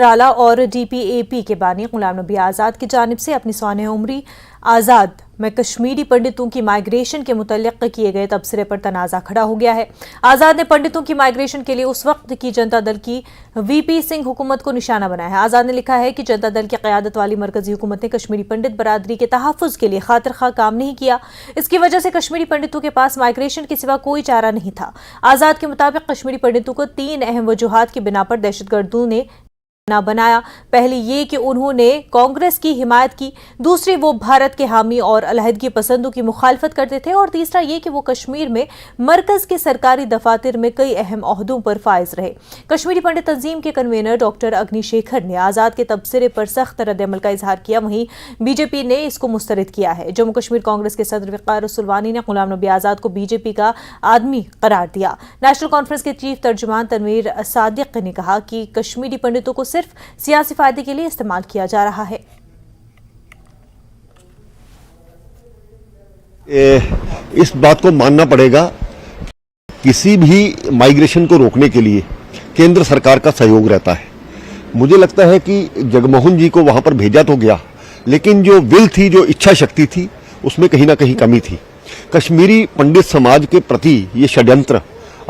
आला और DPAP के बानी गुलाम नबी आज़ाद की जानिब से अपनी साने उम्री आज़ाद में कश्मीरी पंडितों की माइग्रेशन के मुतल्लिक़ किए गए तबसरे पर तनाज़ा खड़ा हो गया है। आज़ाद ने पंडितों की माइग्रेशन के लिए उस वक्त की जनता दल की VP सिंह हुकूमत को निशाना बनाया है। आज़ाद ने लिखा है कि जनता दल की क़यादत वाली मरकजी हुकूमत ने कश्मीरी पंडित बरादरी के तहफ़्फ़ुज़ के लिए खातिर खा काम नहीं किया। इसकी वजह से कश्मीरी पंडितों के पास माइग्रेशन के सिवा कोई चारा नहीं था। आज़ाद के मुताबिक कश्मीरी पंडितों को 3 अहम वजूहात की बिना पर दहशतगर्दों ने ना बनाया। पहली ये कि उन्होंने कांग्रेस की हिमायत की, दूसरी वो भारत के हामी और अलहदगी पसंदों की मुखालफत करते थे, और तीसरा ये कि वो कश्मीर में मरकज के सरकारी दफातर में कई अहम ओहदों पर फाइज रहे। कश्मीरी पंडित तंजीम के कन्वीनर डॉक्टर अग्निशेखर ने आज़ाद के तबसरे पर सख्त रद्द-ए-अमल का इजहार किया। वहीं BJP ने इसको मुस्तरद किया है। जम्मू कश्मीर कांग्रेस के सदर वक़ार रसूलवानी ने गुलाम नबी आज़ाद को BJP का आदमी करार दिया। नेशनल कॉन्फ्रेंस के चीफ तर्जुमान तनवीर सादिक ने कहा कि कश्मीरी पंडितों को सिर्फ सियासी फायदे के लिए इस्तेमाल किया जा रहा है। इस बात को मानना पड़ेगा, किसी भी माइग्रेशन को रोकने के लिए केंद्र सरकार का सहयोग रहता है। मुझे लगता है कि जगमोहन जी को वहां पर भेजा तो गया, लेकिन जो विल थी, जो इच्छा शक्ति थी, उसमें कहीं ना कहीं कमी थी। कश्मीरी पंडित समाज के प्रति ये षड्यंत्र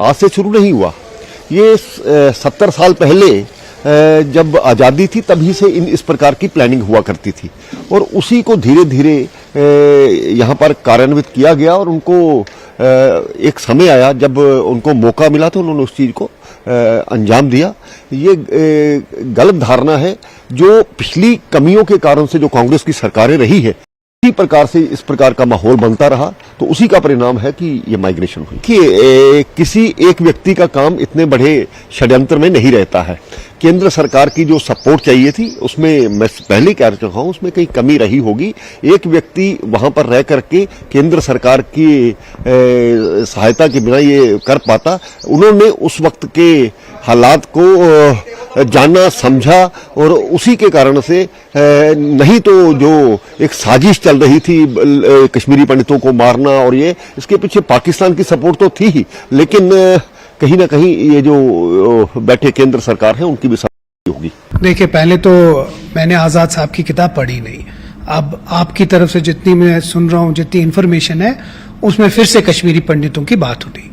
आज से शुरू नहीं हुआ। ये 70 साल पहले जब आज़ादी थी तभी से इस प्रकार की प्लानिंग हुआ करती थी, और उसी को धीरे धीरे यहाँ पर कार्यान्वित किया गया, और उनको एक समय आया जब उनको मौका मिला तो उन्होंने उस चीज़ को अंजाम दिया। ये गलत धारणा है जो पिछली कमियों के कारण से जो कांग्रेस की सरकारें रही है, इसी प्रकार से इस प्रकार का माहौल बनता रहा, तो उसी का परिणाम है कि ये माइग्रेशन हुई। कि किसी एक व्यक्ति का काम इतने बड़े षड्यंत्र में नहीं रहता है। केंद्र सरकार की जो सपोर्ट चाहिए थी, उसमें मैं पहले कह चुका हूं, उसमें कहीं कमी रही होगी। एक व्यक्ति वहां पर रह करके केंद्र सरकार की सहायता के बिना ये कर पाता। उन्होंने उस वक्त के हालात को जाना, समझा, और उसी के कारण से नहीं तो जो एक साजिश चल रही थी कश्मीरी पंडितों को मारना, और ये इसके पीछे पाकिस्तान की सपोर्ट तो थी ही, लेकिन कहीं ना कहीं ये जो बैठे केंद्र सरकार है उनकी भी सपोर्ट होगी। देखिए, पहले तो मैंने आज़ाद साहब की किताब पढ़ी नहीं। अब आपकी तरफ से जितनी मैं सुन रहा हूँ, जितनी इन्फॉर्मेशन है, उसमें फिर से कश्मीरी पंडितों की बात उठी।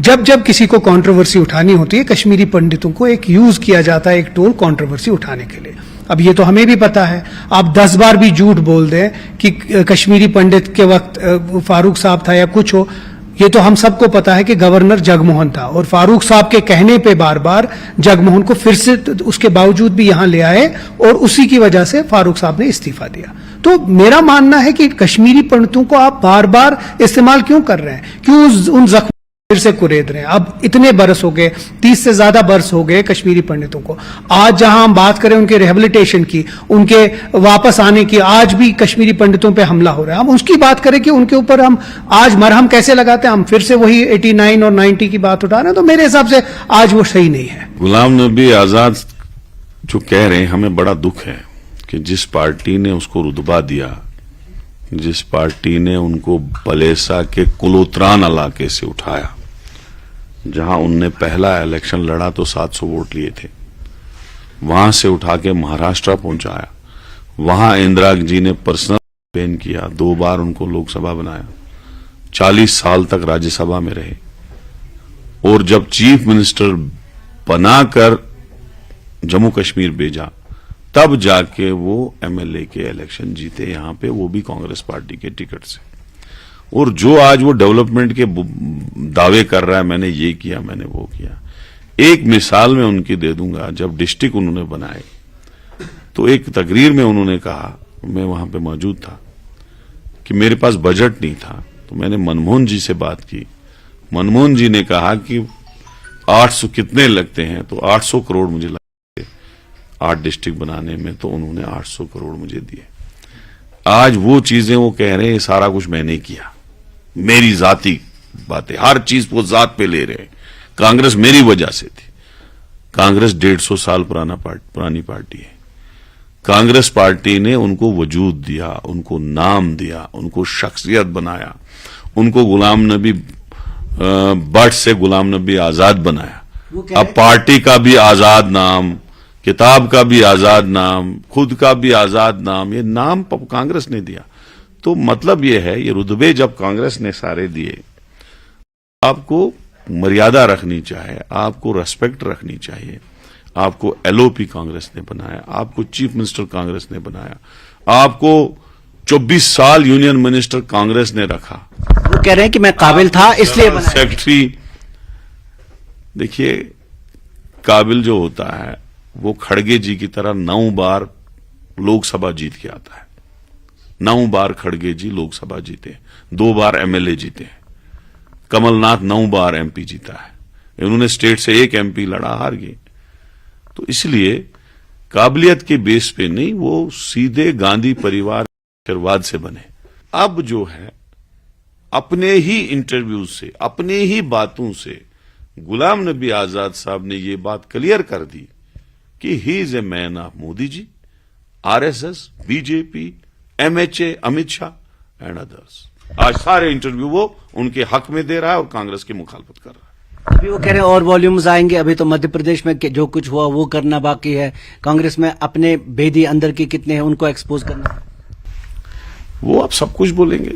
जब जब किसी को कंट्रोवर्सी उठानी होती है, कश्मीरी पंडितों को एक यूज किया जाता है, एक टूल कंट्रोवर्सी उठाने के लिए। अब ये तो हमें भी पता है, आप 10 बार भी झूठ बोल दें कि कश्मीरी पंडित के वक्त फारूक साहब था या कुछ हो, ये तो हम सबको पता है कि गवर्नर जगमोहन था, और फारूक साहब के कहने पे बार बार जगमोहन को फिर से उसके बावजूद भी यहां ले आए, और उसी की वजह से फारूक साहब ने इस्तीफा दिया। तो मेरा मानना है कि कश्मीरी पंडितों को आप बार बार इस्तेमाल क्यों कर रहे हैं, क्यों उन जख्म फिर से कुरेद रहे हैं। अब इतने बरस हो गए, 30 से ज्यादा बरस हो गए कश्मीरी पंडितों को। आज जहां हम बात करें उनके रिहेबिलिटेशन की, उनके वापस आने की, आज भी कश्मीरी पंडितों पे हमला हो रहा है। हम उसकी बात करें कि उनके ऊपर हम आज मरहम कैसे लगाते हैं, हम फिर से वही 89 और 90 की बात उठा रहे हैं। तो मेरे हिसाब से आज वो सही नहीं है। गुलाम नबी आजाद जो कह रहे हैं, हमें बड़ा दुख है कि जिस पार्टी ने उसको रुतबा दिया, जिस पार्टी ने उनको बलेसा के कुलोत्रान इलाके से उठाया, जहां उनने पहला इलेक्शन लड़ा तो 700 वोट लिए थे, वहां से उठा के महाराष्ट्र पहुंचाया। वहां इंदिरा जी ने पर्सनल कैंपेन किया, 2 बार उनको लोकसभा बनाया, 40 साल तक राज्यसभा में रहे, और जब चीफ मिनिस्टर बनाकर जम्मू कश्मीर भेजा, तब जाके वो MLA के इलेक्शन जीते यहां पे, वो भी कांग्रेस पार्टी के टिकट से। और जो आज वो डेवलपमेंट के दावे कर रहा है, मैंने ये किया, मैंने वो किया। एक मिसाल मैं उनकी दे दूंगा। जब डिस्ट्रिक्ट उन्होंने बनाए तो एक तकरीर में उन्होंने कहा, मैं वहां पे मौजूद था, कि मेरे पास बजट नहीं था। तो मैंने मनमोहन जी से बात की। मनमोहन जी ने कहा कि 800 कितने लगते हैं, तो 800 करोड़ मुझे लगते 8 डिस्ट्रिक्ट बनाने में, तो उन्होंने 800 करोड़ मुझे दिए। आज वो चीजें वो कह रहे हैं, ये सारा कुछ मैंने किया, मेरी जाती बातें, हर चीज वो जात पे ले रहे हैं। कांग्रेस मेरी वजह से थी। कांग्रेस 150 साल पुरानी पार्टी है। कांग्रेस पार्टी ने उनको वजूद दिया, उनको नाम दिया, उनको शख्सियत बनाया, उनको गुलाम नबी बट से गुलाम नबी आजाद बनाया। अब पार्टी का भी आजाद नाम किताब का भी आजाद नाम, खुद का भी आजाद नाम, ये नाम कांग्रेस ने दिया। तो मतलब ये है, ये रुतबे जब कांग्रेस ने सारे दिए, आपको मर्यादा रखनी चाहिए, आपको रेस्पेक्ट रखनी चाहिए। आपको एलओपी कांग्रेस ने बनाया, आपको चीफ मिनिस्टर कांग्रेस ने बनाया, आपको 24 साल यूनियन मिनिस्टर कांग्रेस ने रखा। वो कह रहे हैं कि मैं काबिल था इसलिए बनाया। सेक्रेटरी, देखिए काबिल जो होता है वो खड़गे जी की तरह 9 बार लोकसभा जीत के आता है। 9 बार खड़गे जी लोकसभा जीते, 2 बार एमएलए जीते। कमलनाथ 9 बार एमपी जीता है, उन्होंने स्टेट से 1 एमपी लड़ा, हार गए। तो इसलिए काबिलियत के बेस पे नहीं, वो सीधे गांधी परिवार आशीर्वाद से बने। अब जो है अपने ही इंटरव्यू से, अपने ही बातों से गुलाम नबी आजाद साहब ने ये बात क्लियर कर दी कि he is a man of Modi ji, RSS, BJP, MHA, Amit Shah and others. आज सारे इंटरव्यू वो उनके हक में दे रहा है और कांग्रेस की मुखालफत कर रहा है। अभी वो कह रहे हैं और वॉल्यूम्स आएंगे, अभी तो मध्य प्रदेश में जो कुछ हुआ वो करना बाकी है, कांग्रेस में अपने भेदी अंदर के कितने हैं उनको एक्सपोज करना है। वो आप सब कुछ बोलेंगे,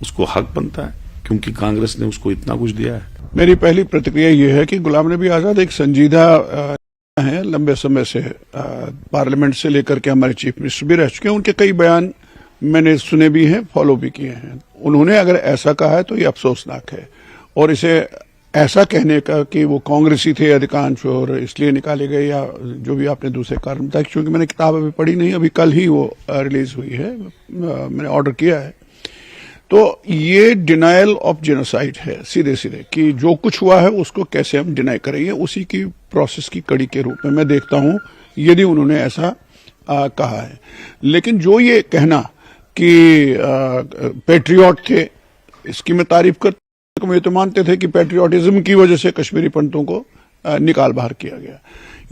उसको हक बनता है, क्योंकि कांग्रेस ने उसको इतना कुछ दिया है। मेरी पहली प्रतिक्रिया यह है कि गुलाम नबी आजाद एक संजीदा है, लंबे समय से पार्लियामेंट से लेकर के हमारे चीफ मिनिस्टर भी रह चुके हैं। उनके कई बयान मैंने सुने भी हैं, फॉलो भी किए हैं। उन्होंने अगर ऐसा कहा है तो ये अफसोसनाक है, और इसे ऐसा कहने का कि वो कांग्रेसी थे अधिकांश और इसलिए निकाले गए या जो भी आपने दूसरे कारण बताया, क्योंकि मैंने किताब अभी पढ़ी नहीं, अभी कल ही वो रिलीज हुई है, मैंने ऑर्डर किया है। तो ये डिनायल ऑफ जेनोसाइड है सीधे सीधे, कि जो कुछ हुआ है उसको कैसे हम डिनाई करेंगे, उसी की प्रोसेस की कड़ी के रूप में मैं देखता हूं यदि उन्होंने ऐसा कहा है। लेकिन जो ये कहना कि पैट्रियट थे, इसकी मैं तारीफ करता हूं। ये तो मानते थे कि पैट्रियटिज्म की वजह से कश्मीरी पंडितों को निकाल बाहर किया गया।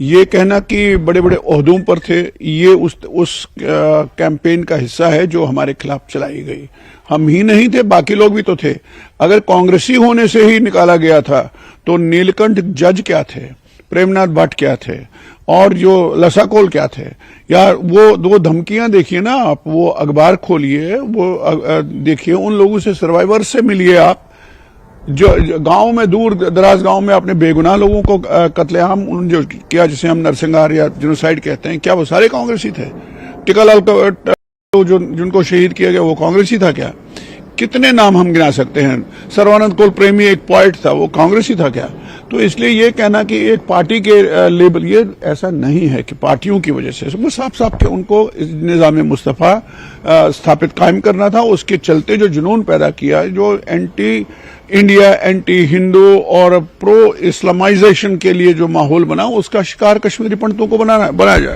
ये कहना कि बड़े बड़े ओहदों पर थे, ये उस कैंपेन का हिस्सा है जो हमारे खिलाफ चलाई गई। हम ही नहीं थे, बाकी लोग भी तो थे। अगर कांग्रेसी होने से ही निकाला गया था तो नीलकंठ जज क्या थे, प्रेमनाथ भट्ट क्या थे, और जो लसाकोल क्या थे। यार वो 2 धमकियां देखिए ना आप, वो अखबार खोलिए, वो देखिए, उन लोगों से, सर्वाइवर से मिलिए आप, जो गांव में, दूर दराज गांव में आपने बेगुनाह लोगों को कत्लेआम जो किया, जिसे हम नरसंहार या जेनोसाइड कहते हैं, क्या वो सारे कांग्रेसी थे? टिकालाल जो जिनको शहीद किया गया वो कांग्रेसी था क्या? कितने नाम हम गिना सकते हैं? सर्वानंद कोल प्रेमी एक पोएट था, वो कांग्रेसी था क्या? तो इसलिए ये कहना कि एक पार्टी के लेबल, ये ऐसा नहीं है कि पार्टियों की वजह से, वो साफ साफ के उनको निजाम मुस्तफा स्थापित कायम करना था। उसके चलते जो जुनून पैदा किया, जो एंटी इंडिया, एंटी हिंदू और प्रो इस्लामाइजेशन के लिए जो माहौल बना, उसका शिकार कश्मीरी पंडितों को बनाया जाए।